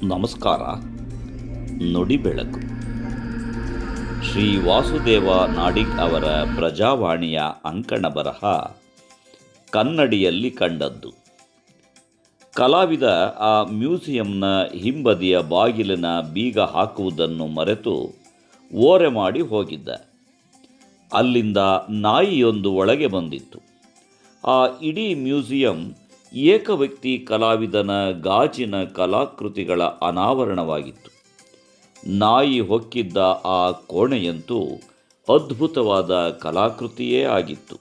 ನಮಸ್ಕಾರ. ನುಡಿ ಬೆಳಕು ಶ್ರೀ ವಾಸುದೇವ ನಾಡಿಗ್ ಅವರ ಪ್ರಜಾವಾಣಿಯ ಅಂಕಣ ಬರಹ ಕನ್ನಡಿಯಲ್ಲಿ ಕಂಡದ್ದು. ಕಲಾವಿದ ಆ ಮ್ಯೂಸಿಯಂನ ಹಿಂಬದಿಯ ಬಾಗಿಲಿನ ಬೀಗ ಹಾಕುವುದನ್ನು ಮರೆತು ಓರೆ ಮಾಡಿ ಹೋಗಿದ್ದ. ಅಲ್ಲಿಂದ ನಾಯಿಯೊಂದು ಒಳಗೆ ಬಂದಿತ್ತು. ಆ ಇಡೀ ಮ್ಯೂಸಿಯಂ ಏಕವ್ಯಕ್ತಿ ಕಲಾವಿದನ ಗಾಜಿನ ಕಲಾಕೃತಿಗಳ ಅನಾವರಣವಾಗಿತ್ತು. ನಾಯಿ ಹೊಕ್ಕಿದ್ದ ಆ ಕೋಣೆಯಂತೂ ಅದ್ಭುತವಾದ ಕಲಾಕೃತಿಯೇ ಆಗಿತ್ತು.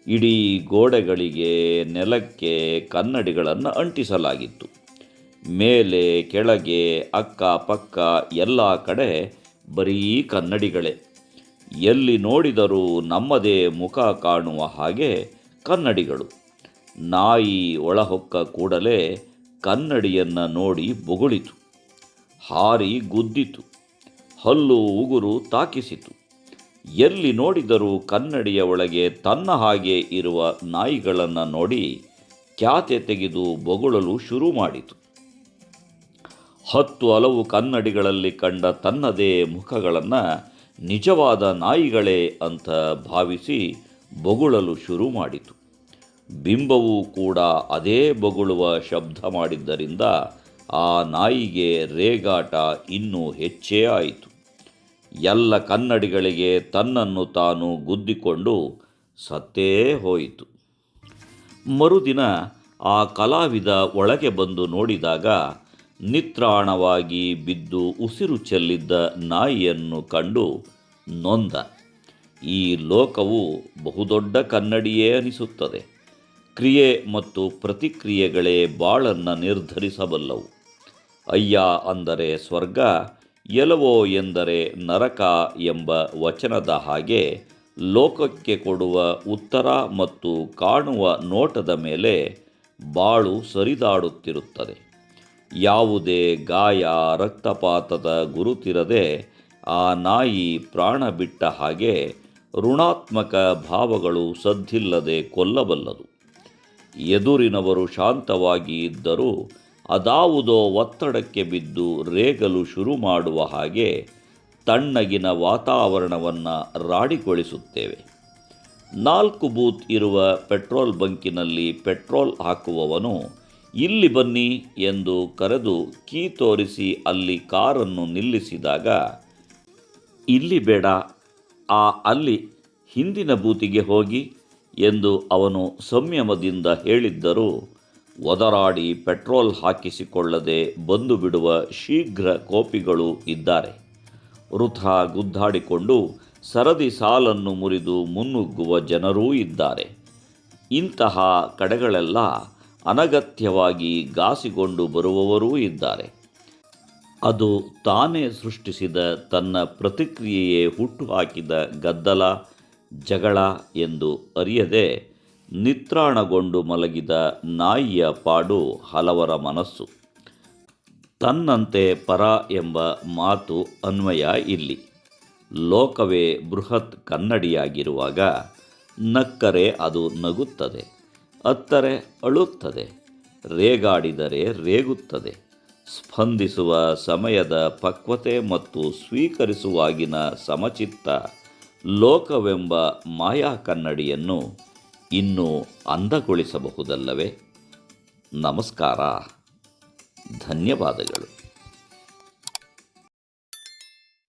ಇಡೀ ಗೋಡೆಗಳಿಗೆ, ನೆಲಕ್ಕೆ ಕನ್ನಡಿಗಳನ್ನು ಅಂಟಿಸಲಾಗಿತ್ತು. ಮೇಲೆ ಕೆಳಗೆ ಅಕ್ಕಪಕ್ಕ ಎಲ್ಲ ಕಡೆ ಬರೀ ಕನ್ನಡಿಗಳೇ. ಎಲ್ಲಿ ನೋಡಿದರೂ ನಮ್ಮದೇ ಮುಖ ಕಾಣುವ ಹಾಗೆ ಕನ್ನಡಿಗಳು. ನಾಯಿ ಒಳಹೊಕ್ಕ ಕೂಡಲೇ ಕನ್ನಡಿಯನ್ನು ನೋಡಿ ಬೊಗಳಿತು, ಹಾರಿ ಗುದ್ದಿತು, ಹಲ್ಲು ಉಗುರು ತಾಕಿಸಿತು. ಎಲ್ಲಿ ನೋಡಿದರೂ ಕನ್ನಡಿಯ ಒಳಗೆ ತನ್ನ ಹಾಗೆ ಇರುವ ನಾಯಿಗಳನ್ನು ನೋಡಿ ಕ್ಯಾತೆ ತೆಗೆದು ಬೊಗಳಲು ಶುರು ಮಾಡಿತು. 10 ಹಲವು ಕನ್ನಡಿಗಳಲ್ಲಿ ಕಂಡ ತನ್ನದೇ ಮುಖಗಳನ್ನು ನಿಜವಾದ ನಾಯಿಗಳೇ ಅಂತ ಭಾವಿಸಿ ಬೊಗಳಲು ಶುರು ಮಾಡಿತು. ಬಿಂಬವೂ ಕೂಡ ಅದೇ ಬೊಗಳುವ ಶಬ್ದ ಮಾಡಿದ್ದರಿಂದ ಆ ನಾಯಿಗೆ ರೇಗಾಟ ಇನ್ನೂ ಹೆಚ್ಚೇ ಆಯಿತು. ಎಲ್ಲ ಕನ್ನಡಿಗಳಿಗೆ ತನ್ನನ್ನು ತಾನು ಗುದ್ದಿಕೊಂಡು ಸತ್ತೇ ಹೋಯಿತು. ಮರುದಿನ ಆ ಕಲಾವಿದ ಒಳಗೆ ಬಂದು ನೋಡಿದಾಗ ನಿತ್ರಾಣವಾಗಿ ಬಿದ್ದು ಉಸಿರು ಚೆಲ್ಲಿದ್ದ ನಾಯಿಯನ್ನು ಕಂಡು ನೊಂದ. ಈ ಲೋಕವು ಬಹುದೊಡ್ಡ ಕನ್ನಡಿಯೇ ಅನಿಸುತ್ತದೆ. ಕ್ರಿಯೆ ಮತ್ತು ಪ್ರತಿಕ್ರಿಯೆಗಳೇ ಬಾಳನ್ನು ನಿರ್ಧರಿಸಬಲ್ಲವು. ಅಯ್ಯ ಅಂದರೆ ಸ್ವರ್ಗ, ಎಲವೋ ಎಂದರೆ ನರಕ ಎಂಬ ವಚನದ ಹಾಗೆ ಲೋಕಕ್ಕೆ ಕೊಡುವ ಉತ್ತರ ಮತ್ತು ಕಾಣುವ ನೋಟದ ಮೇಲೆ ಬಾಳು ಸರಿದಾಡುತ್ತಿರುತ್ತದೆ. ಯಾವುದೇ ಗಾಯ, ರಕ್ತಪಾತದ ಗುರುತಿರದೆ ಆ ನಾಯಿ ಪ್ರಾಣ ಬಿಟ್ಟ ಹಾಗೆ ಋಣಾತ್ಮಕ ಭಾವಗಳು ಸದ್ದಿಲ್ಲದೆ ಕೊಲ್ಲಬಲ್ಲದು. ಎದುರಿನವರು ಶಾಂತವಾಗಿ ಇದ್ದರೂ ಅದಾವುದೋ ಒತ್ತಡಕ್ಕೆ ಬಿದ್ದು ರೇಗಲು ಶುರು ಮಾಡುವ ಹಾಗೆ ತಣ್ಣಗಿನ ವಾತಾವರಣವನ್ನು ರಾಡಿಗೊಳಿಸುತ್ತೇವೆ. 4 ಬೂತ್ ಇರುವ ಪೆಟ್ರೋಲ್ ಬಂಕಿನಲ್ಲಿ ಪೆಟ್ರೋಲ್ ಹಾಕುವವನು ಇಲ್ಲಿ ಬನ್ನಿ ಎಂದು ಕರೆದು ಕೀ ತೋರಿಸಿ ಅಲ್ಲಿ ಕಾರನ್ನು ನಿಲ್ಲಿಸಿದಾಗ, ಇಲ್ಲಿ ಬೇಡ, ಅಲ್ಲಿ ಹಿಂದಿನ ಬೂತಿಗೆ ಹೋಗಿ ಎಂದು ಅವನು ಸಂಯಮದಿಂದ ಹೇಳಿದ್ದರೂ ಒದರಾಡಿ ಪೆಟ್ರೋಲ್ ಹಾಕಿಸಿಕೊಳ್ಳದೆ ಬಂದು ಬಿಡುವ ಶೀಘ್ರ ಕೋಪಿಗಳು ಇದ್ದಾರೆ. ವೃಥಾ ಗುದ್ದಾಡಿಕೊಂಡು ಸರದಿ ಸಾಲನ್ನು ಮುರಿದು ಮುನ್ನುಗ್ಗುವ ಜನರೂ ಇದ್ದಾರೆ. ಇಂತಹ ಕಡೆಗಳೆಲ್ಲ ಅನಗತ್ಯವಾಗಿ ಗಾಸಿಗೊಂಡು ಬರುವವರೂ ಇದ್ದಾರೆ. ಅದು ತಾನೇ ಸೃಷ್ಟಿಸಿದ ತನ್ನ ಪ್ರತಿಕ್ರಿಯೆಯೇ ಹುಟ್ಟುಹಾಕಿದ ಗದ್ದಲ, ಜಗಳ ಎಂದು ಅರಿಯದೆ ನಿತ್ರಾಣಗೊಂಡು ಮಲಗಿದ ನಾಯಿಯ ಪಾಡು ಹಲವರ ಮನಸ್ಸು. ತನ್ನಂತೆ ಪರ ಎಂಬ ಮಾತು ಅನ್ವಯ ಇಲ್ಲಿ. ಲೋಕವೇ ಬೃಹತ್ ಕನ್ನಡಿಯಾಗಿರುವಾಗ ನಕ್ಕರೆ ಅದು ನಗುತ್ತದೆ, ಅತ್ತರೆ ಅಳುತ್ತದೆ, ರೇಗಾಡಿದರೆ ರೇಗುತ್ತದೆ. ಸ್ಪಂದಿಸುವ ಸಮಯದ ಪಕ್ವತೆ ಮತ್ತು ಸ್ವೀಕರಿಸುವಾಗಿನ ಸಮಚಿತ್ತ ಲೋಕವೆಂಬ ಮಾಯಾ ಕನ್ನಡಿಯನ್ನು ಇನ್ನೂ ಅಂದಗೊಳಿಸಬಹುದಲ್ಲವೇ? ನಮಸ್ಕಾರ. ಧನ್ಯವಾದಗಳು.